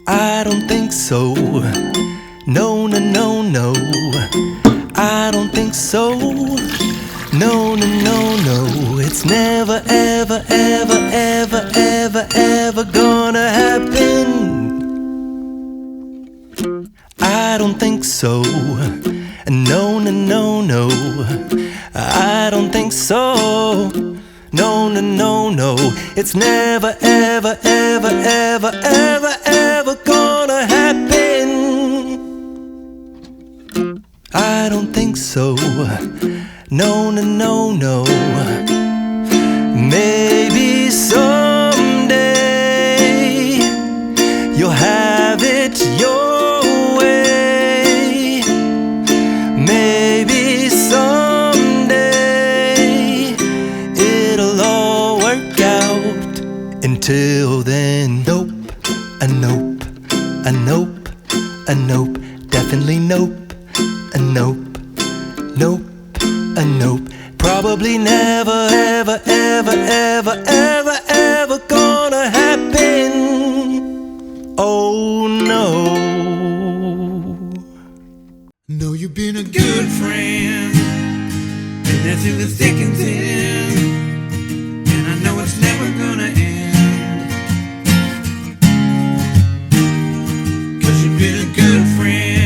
I don't think so. No, no, no, no. I don't think so. No, no, no, no. It's never, ever, ever, ever, ever, ever gonna happen. I don't think so. No, no, no, no. I don't think so. No, no, no, no. It's never, ever, ever, ever, ever, ever gonna happen. I don't think so. No, no, no, no. Maybe someday you'll have it your way. Maybe someday it'll all work out. Until then, nope, a nope, a nope, a nope, definitely nope, a nope, nope, a nope. Probably never, ever, ever, ever, ever, ever gonna happen. Oh no. Know you've been a good friend, and that's in the thick and thin, and I know it's never gonna end, 'cause you've been a good friend.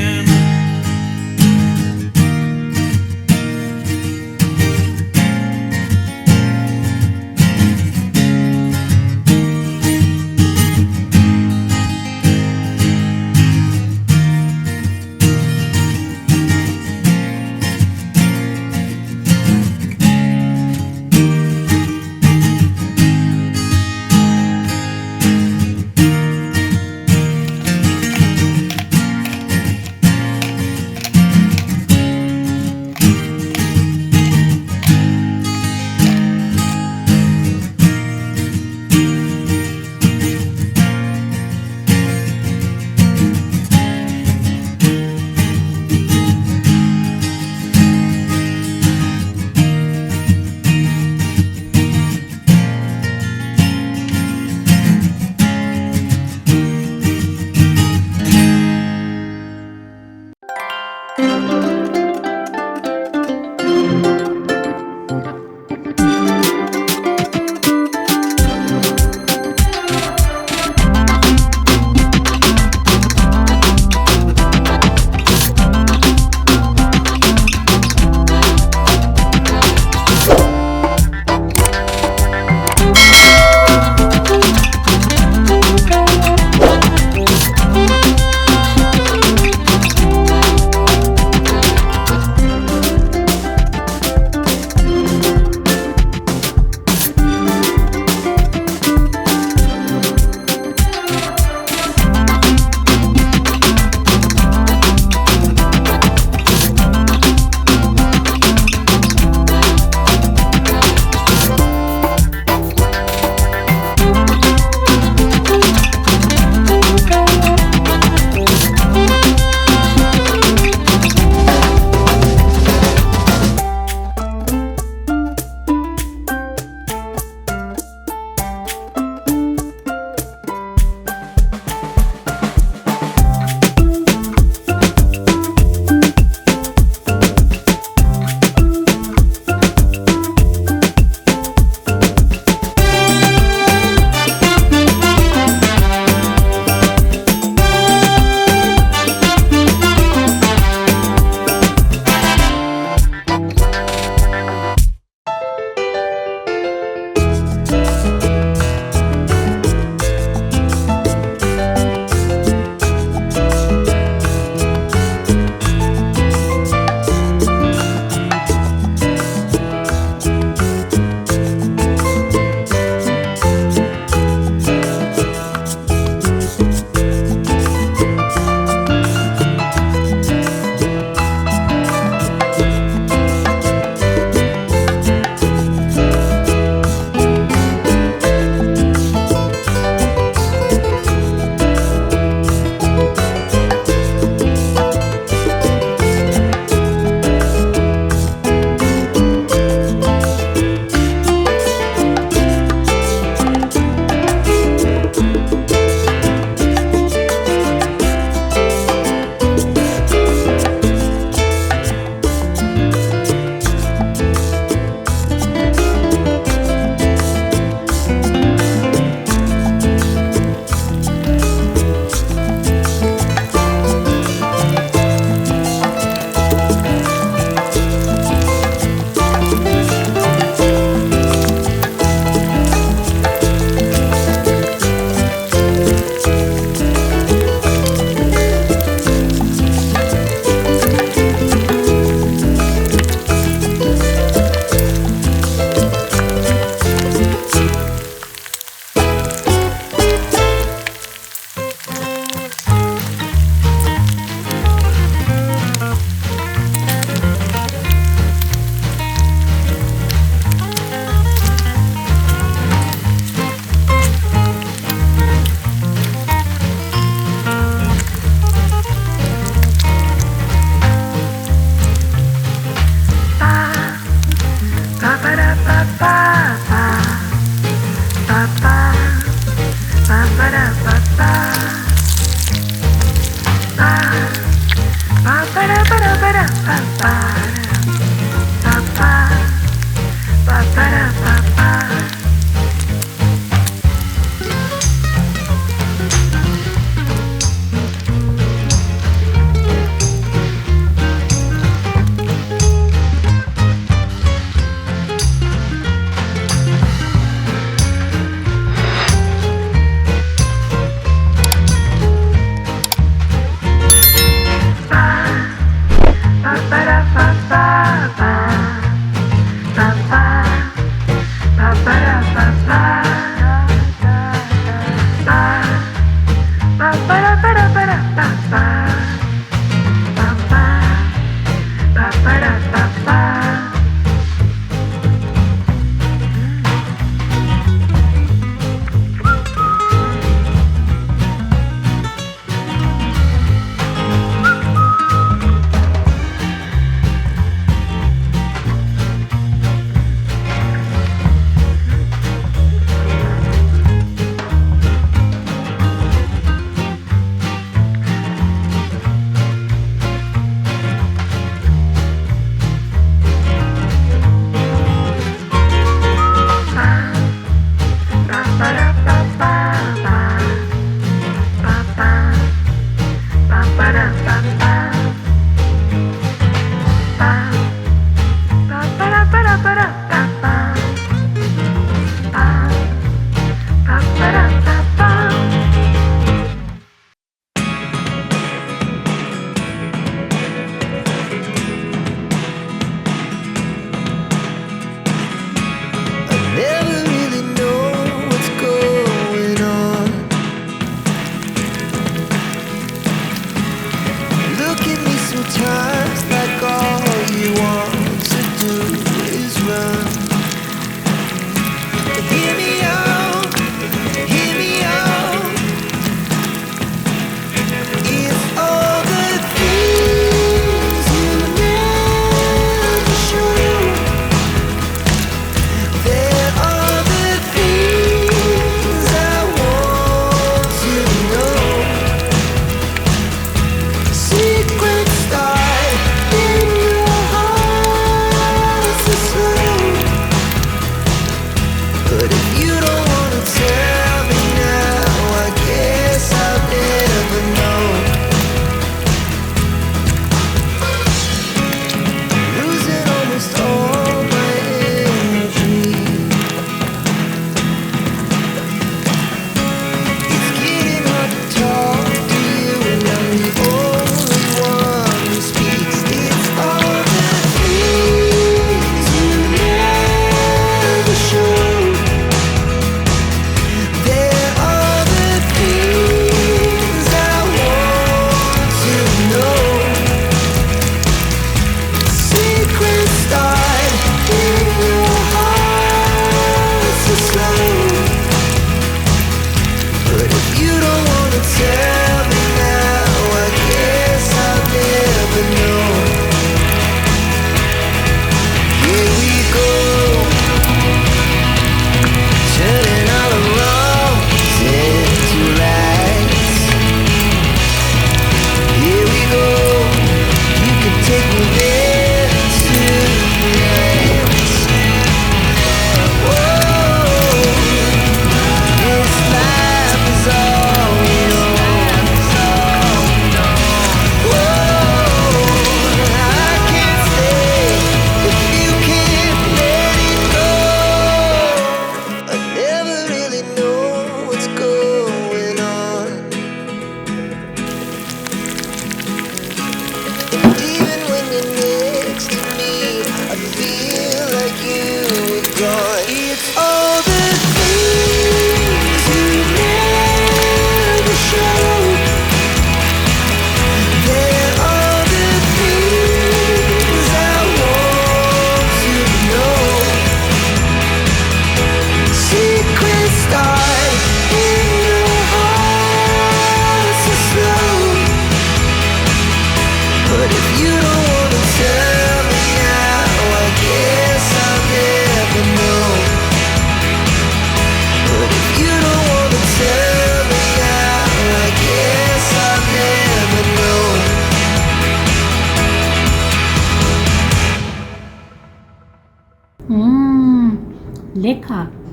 Lecker.